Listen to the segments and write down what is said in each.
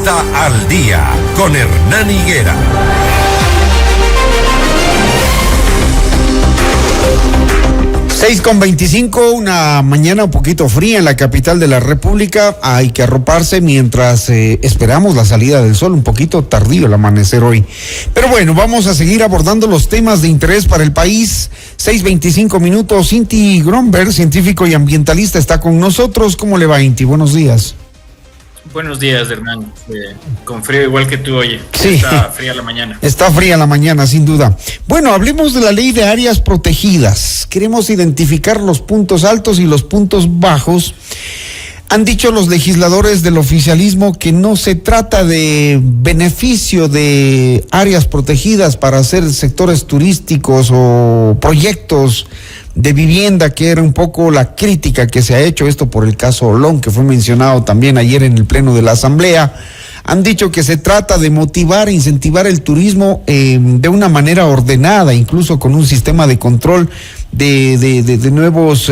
Costa al Día con Hernán Higuera. 6:25, una mañana un poquito fría en la capital de la República. Hay que arroparse mientras esperamos la salida del sol. Un poquito tardío el amanecer hoy. Pero bueno, vamos a seguir abordando los temas de interés para el país. 6:25 minutos. Inti Gromberg, científico y ambientalista, está con nosotros. ¿Cómo le va, Inti? Buenos días. Buenos días, Hernán. Con frío igual que tú, oye. Sí. Está fría la mañana. Está fría la mañana, sin duda. Bueno, hablemos de la ley de áreas protegidas. Queremos identificar los puntos altos y los puntos bajos. Han dicho los legisladores del oficialismo que no se trata de beneficio de áreas protegidas para hacer sectores turísticos o proyectos de vivienda, que era un poco la crítica que se ha hecho, esto por el caso Olón, que fue mencionado también ayer en el pleno de la Asamblea. Han dicho que se trata de motivar e incentivar el turismo de una manera ordenada, incluso con un sistema de control de nuevos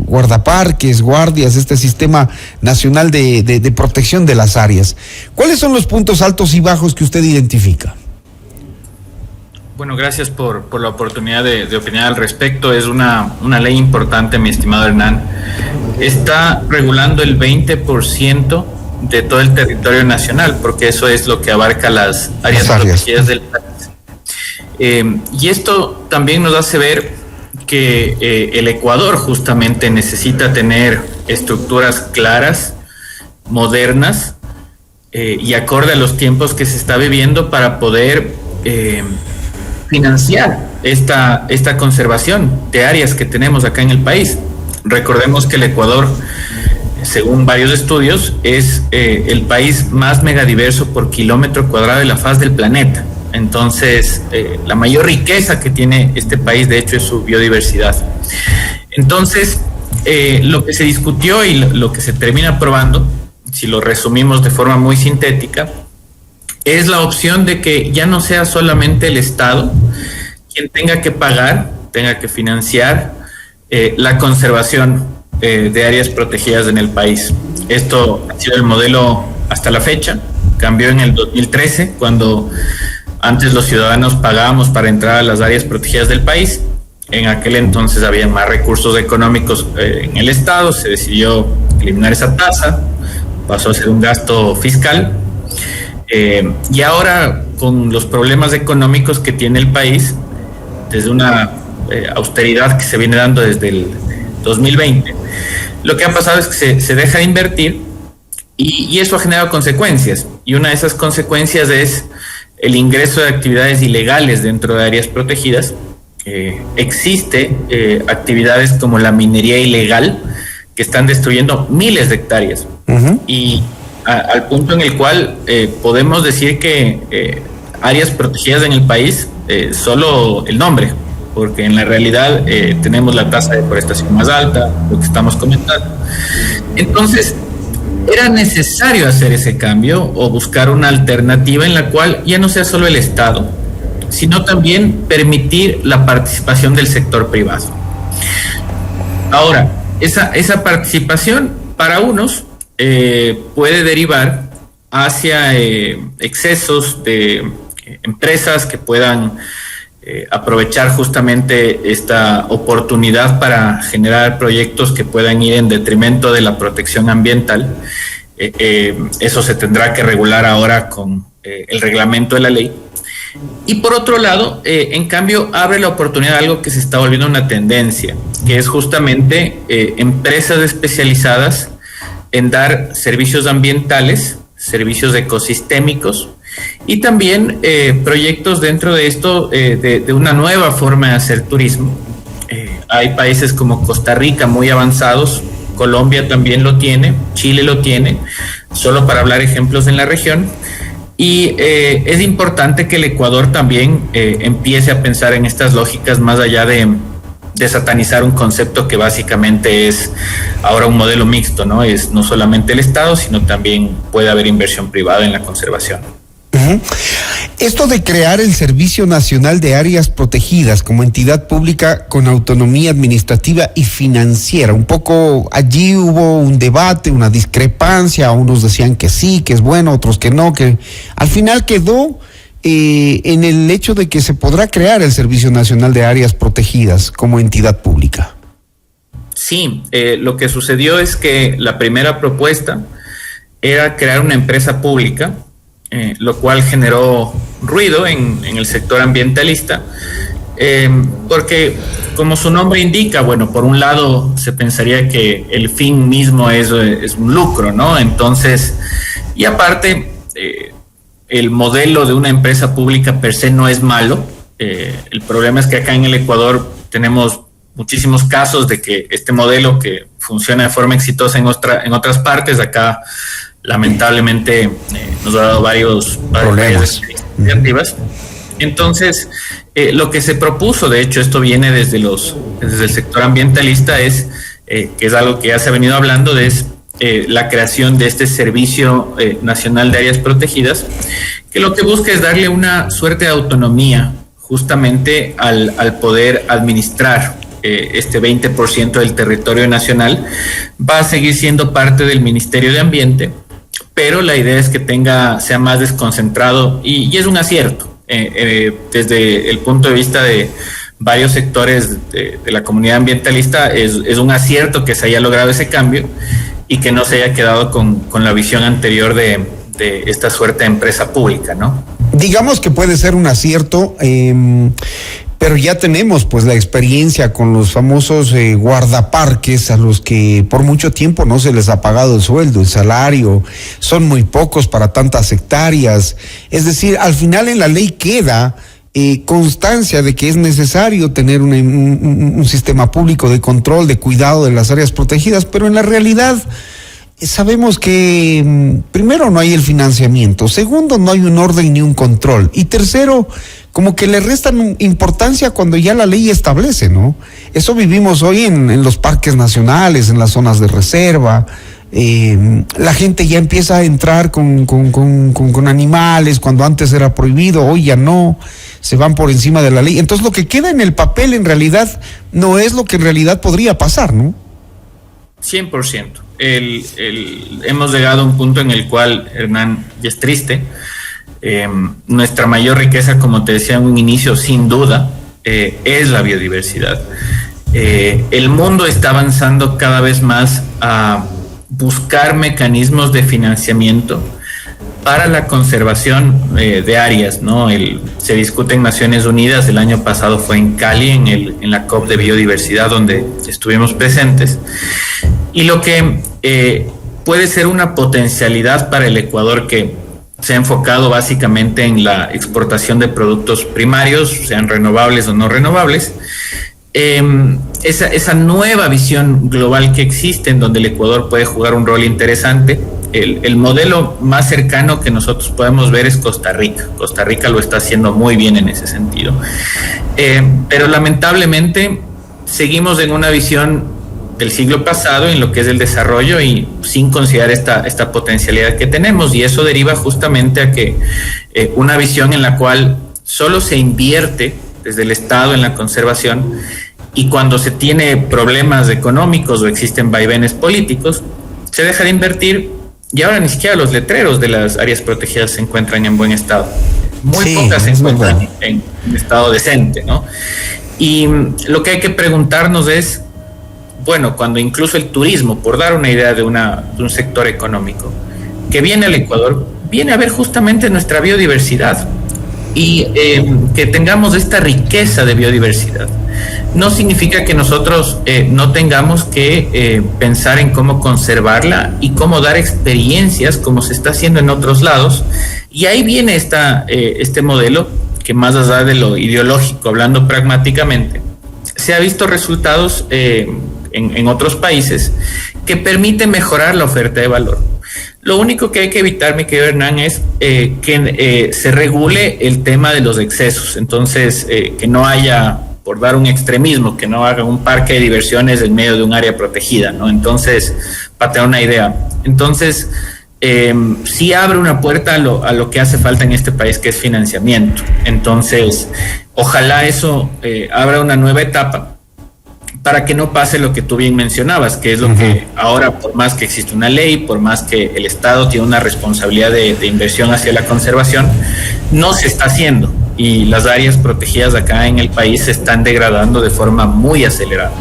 guardaparques, guardias, este sistema nacional de protección de las áreas. ¿Cuáles son los puntos altos y bajos que usted identifica? Bueno, gracias por la oportunidad de opinar al respecto. Es una ley importante, mi estimado Hernán. Está regulando el 20% de todo el territorio nacional, porque eso es lo que abarca las áreas protegidas del país. Y esto también nos hace ver que el Ecuador justamente necesita tener estructuras claras, modernas y acorde a los tiempos que se está viviendo para poder financiar esta conservación de áreas que tenemos acá en el país. Recordemos que el Ecuador, según varios estudios, es el país más megadiverso por kilómetro cuadrado de la faz del planeta. Entonces, la mayor riqueza que tiene este país, de hecho, es su biodiversidad. Entonces, lo que se discutió y lo que se termina aprobando, si lo resumimos de forma muy sintética, es la opción de que ya no sea solamente el Estado quien tenga que pagar, tenga que financiar la conservación de áreas protegidas en el país. Esto ha sido el modelo hasta la fecha. Cambió en el 2013, cuando antes los ciudadanos pagábamos para entrar a las áreas protegidas del país. En aquel entonces había más recursos económicos en el Estado, se decidió eliminar esa tasa, pasó a ser un gasto fiscal. Y ahora, con los problemas económicos que tiene el país, desde una austeridad que se viene dando desde el 2020, lo que ha pasado es que se deja de invertir y eso ha generado consecuencias. Y una de esas consecuencias es el ingreso de actividades ilegales dentro de áreas protegidas. Existe actividades como la minería ilegal que están destruyendo miles de hectáreas. Uh-huh. Y al punto en el cual podemos decir que áreas protegidas en el país, solo el nombre, porque en la realidad tenemos la tasa de deforestación más alta, lo que estamos comentando. Entonces, era necesario hacer ese cambio o buscar una alternativa en la cual ya no sea solo el Estado, sino también permitir la participación del sector privado. Ahora, esa participación para unos puede derivar hacia excesos de empresas que puedan aprovechar justamente esta oportunidad para generar proyectos que puedan ir en detrimento de la protección ambiental. Eso se tendrá que regular ahora con el reglamento de la ley. Y por otro lado, en cambio, abre la oportunidad de algo que se está volviendo una tendencia, que es justamente empresas especializadas en dar servicios ambientales, servicios ecosistémicos y también proyectos dentro de esto de una nueva forma de hacer turismo. Hay países como Costa Rica muy avanzados, Colombia también lo tiene, Chile lo tiene, solo para hablar ejemplos en la región. Y es importante que el Ecuador también empiece a pensar en estas lógicas más allá de satanizar un concepto que básicamente es ahora un modelo mixto, ¿no? Es no solamente el Estado, sino también puede haber inversión privada en la conservación. Uh-huh. Esto de crear el Servicio Nacional de Áreas Protegidas como entidad pública con autonomía administrativa y financiera, un poco allí hubo un debate, una discrepancia, unos decían que sí, que es bueno, otros que no, que al final quedó en el hecho de que se podrá crear el Servicio Nacional de Áreas Protegidas como entidad pública. Sí, lo que sucedió es que la primera propuesta era crear una empresa pública, lo cual generó ruido en el sector ambientalista, porque como su nombre indica, bueno, por un lado se pensaría que el fin mismo es un lucro, ¿no? Entonces, y aparte, el modelo de una empresa pública per se no es malo. El problema es que acá en el Ecuador tenemos muchísimos casos de que este modelo que funciona de forma exitosa en otras partes, acá lamentablemente nos ha dado varios problemas negativas. Entonces, lo que se propuso, de hecho, esto viene desde el sector ambientalista, es que es algo que ya se ha venido hablando, es la creación de este Servicio Nacional de Áreas Protegidas, que lo que busca es darle una suerte de autonomía justamente al poder administrar este 20% del territorio nacional. Va a seguir siendo parte del Ministerio de Ambiente, pero la idea es que sea más desconcentrado y es un acierto. Desde el punto de vista de varios sectores de la comunidad ambientalista, es un acierto que se haya logrado ese cambio y que no se haya quedado con la visión anterior de esta suerte de empresa pública, ¿no? Digamos que puede ser un acierto, pero ya tenemos pues la experiencia con los famosos guardaparques a los que por mucho tiempo no se les ha pagado el sueldo, el salario, son muy pocos para tantas hectáreas. Es decir, al final en la ley queda constancia de que es necesario tener un sistema público de control, de cuidado de las áreas protegidas, pero en la realidad sabemos que primero no hay el financiamiento, segundo no hay un orden ni un control, y tercero como que le restan importancia cuando ya la ley establece, ¿no? Eso vivimos hoy en los parques nacionales, en las zonas de reserva. La gente ya empieza a entrar con animales cuando antes era prohibido, hoy ya no, se van por encima de la ley. Entonces lo que queda en el papel en realidad no es lo que en realidad podría pasar, ¿no? 100%. Hemos llegado a un punto en el cual, Hernán, y es triste, nuestra mayor riqueza, como te decía en un inicio, sin duda, es la biodiversidad. El mundo está avanzando cada vez más a buscar mecanismos de financiamiento para la conservación de áreas, ¿no? Se discute en Naciones Unidas, el año pasado fue en Cali, en la COP de biodiversidad, donde estuvimos presentes, y lo que puede ser una potencialidad para el Ecuador, que se ha enfocado básicamente en la exportación de productos primarios, sean renovables o no renovables. Esa nueva visión global que existe, en donde el Ecuador puede jugar un rol interesante. El modelo más cercano que nosotros podemos ver es Costa Rica. Costa Rica lo está haciendo muy bien en ese sentido. Pero lamentablemente seguimos en una visión del siglo pasado en lo que es el desarrollo y sin considerar esta potencialidad que tenemos, y eso deriva justamente a que una visión en la cual solo se invierte desde el Estado en la conservación, y cuando se tiene problemas económicos o existen vaivenes políticos, se deja de invertir, y ahora ni siquiera los letreros de las áreas protegidas se encuentran en buen estado. Muy pocas se encuentran en estado decente, ¿no? Y lo que hay que preguntarnos es, bueno, cuando incluso el turismo, por dar una idea de un sector económico, que viene al Ecuador, viene a ver justamente nuestra biodiversidad, y que tengamos esta riqueza de biodiversidad, no significa que nosotros no tengamos que pensar en cómo conservarla y cómo dar experiencias como se está haciendo en otros lados. Y ahí viene este modelo que, más allá de lo ideológico, hablando pragmáticamente, se ha visto resultados en otros países que permiten mejorar la oferta de valor. Lo único que hay que evitar, mi querido Hernán, es que se regule el tema de los excesos. Entonces, que no haya, por dar un extremismo, que no haga un parque de diversiones en medio de un área protegida, ¿no? Entonces, para tener una idea. Entonces, sí abre una puerta a lo que hace falta en este país, que es financiamiento. Entonces, ojalá eso abra una nueva etapa para que no pase lo que tú bien mencionabas, que es lo que ahora, por más que existe una ley, por más que el Estado tiene una responsabilidad de inversión hacia la conservación, no se está haciendo, y las áreas protegidas acá en el país se están degradando de forma muy acelerada.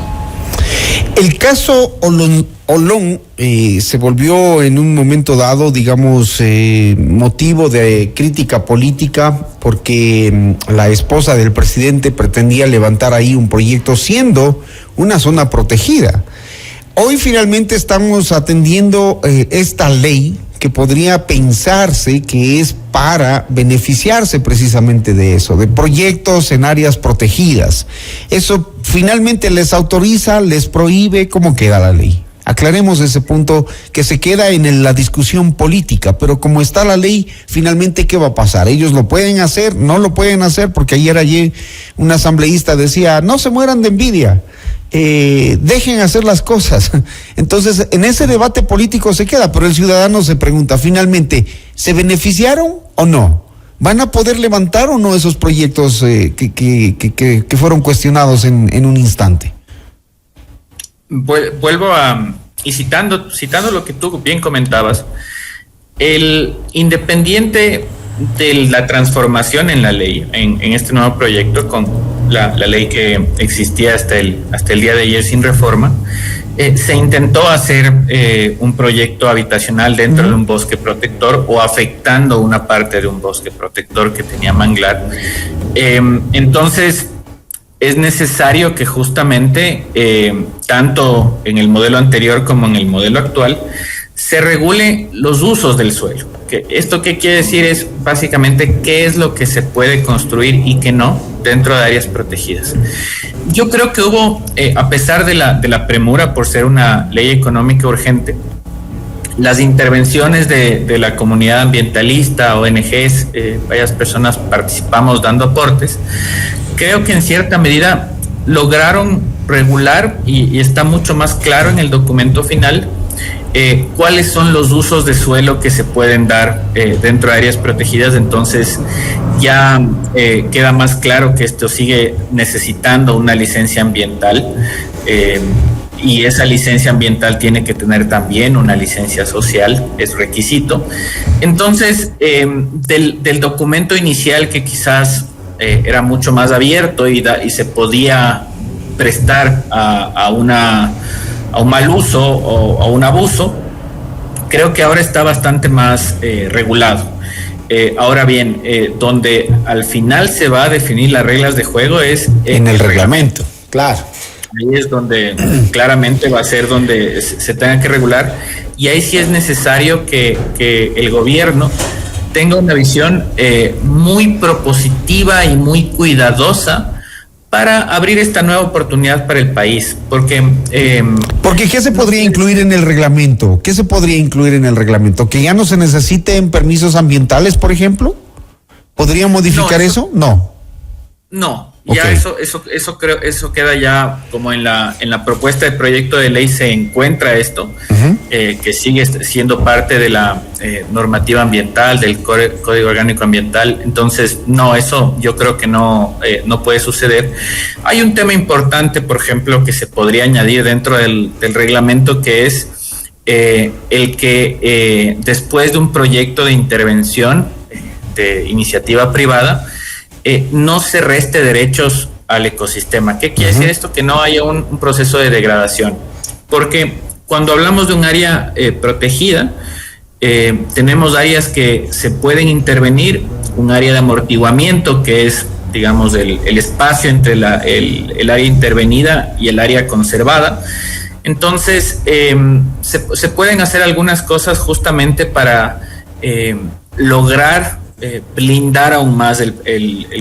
El caso Olón se volvió en un momento dado, digamos, motivo de crítica política, porque la esposa del presidente pretendía levantar ahí un proyecto siendo una zona protegida. Hoy finalmente estamos atendiendo esta ley que podría pensarse que es para beneficiarse precisamente de eso, de proyectos en áreas protegidas. Eso finalmente les autoriza, les prohíbe. ¿Cómo queda la ley? Aclaremos ese punto que se queda en la discusión política, pero como está la ley, finalmente, ¿qué va a pasar? ¿Ellos lo pueden hacer? ¿No lo pueden hacer? Porque ayer un asambleísta decía, no se mueran de envidia, dejen hacer las cosas. Entonces, en ese debate político se queda, pero el ciudadano se pregunta, finalmente, ¿se beneficiaron o no? ¿Van a poder levantar o no esos proyectos que fueron cuestionados en un instante? Vuelvo y citando lo que tú bien comentabas, el independiente de la transformación en la ley, en este nuevo proyecto, con la ley que existía hasta el día de ayer sin reforma, se intentó hacer un proyecto habitacional dentro de un bosque protector o afectando una parte de un bosque protector que tenía manglar. Entonces, es necesario que justamente, tanto en el modelo anterior como en el modelo actual, se regule los usos del suelo. ¿Esto qué quiere decir? Es básicamente qué es lo que se puede construir y qué no dentro de áreas protegidas. Yo creo que hubo, a pesar de la premura por ser una ley económica urgente, las intervenciones de la comunidad ambientalista, ONGs, varias personas participamos dando aportes. Creo que en cierta medida lograron regular y está mucho más claro en el documento final cuáles son los usos de suelo que se pueden dar dentro de áreas protegidas. Entonces ya queda más claro que esto sigue necesitando una licencia ambiental, y esa licencia ambiental tiene que tener también una licencia social, es requisito. Entonces, del documento inicial, que quizás era mucho más abierto y se podía prestar a un mal uso o a un abuso, creo que ahora está bastante más regulado. Ahora bien, donde al final se va a definir las reglas de juego es en el reglamento, claro. Ahí es donde claramente va a ser donde se tenga que regular, y ahí sí es necesario que el gobierno tenga una visión muy propositiva y muy cuidadosa para abrir esta nueva oportunidad para el país, porque ¿qué se podría incluir en el reglamento? ¿Qué se podría incluir en el reglamento? ¿Que ya no se necesiten permisos ambientales, por ejemplo? ¿Podría modificar eso? No. Ya okay. Eso creo, eso queda ya como en la propuesta de proyecto de ley se encuentra esto, que sigue siendo parte de la normativa ambiental, del Código Orgánico Ambiental. Entonces, no, eso yo creo que no puede suceder. Hay un tema importante, por ejemplo, que se podría añadir dentro del reglamento, que es el que después de un proyecto de intervención de iniciativa privada, no se reste derechos al ecosistema. ¿Qué quiere decir esto? Que no haya un proceso de degradación. Porque cuando hablamos de un área protegida, tenemos áreas que se pueden intervenir, un área de amortiguamiento, que es, digamos, el espacio entre el área intervenida y el área conservada. Entonces, se pueden hacer algunas cosas justamente para lograr blindar aún más el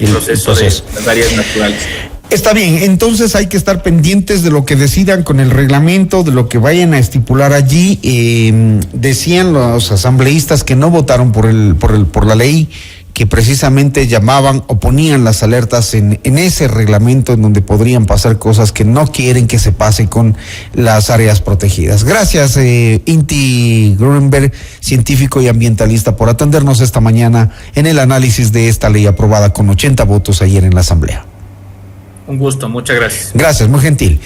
proceso de las áreas naturales. Está bien, entonces hay que estar pendientes de lo que decidan con el reglamento, de lo que vayan a estipular allí. Decían los asambleístas que no votaron por la ley, que precisamente llamaban o ponían las alertas en ese reglamento en donde podrían pasar cosas que no quieren que se pase con las áreas protegidas. Gracias, Inti Grunberg, científico y ambientalista, por atendernos esta mañana en el análisis de esta ley aprobada con 80 votos ayer en la Asamblea. Un gusto, muchas gracias. Gracias, muy gentil.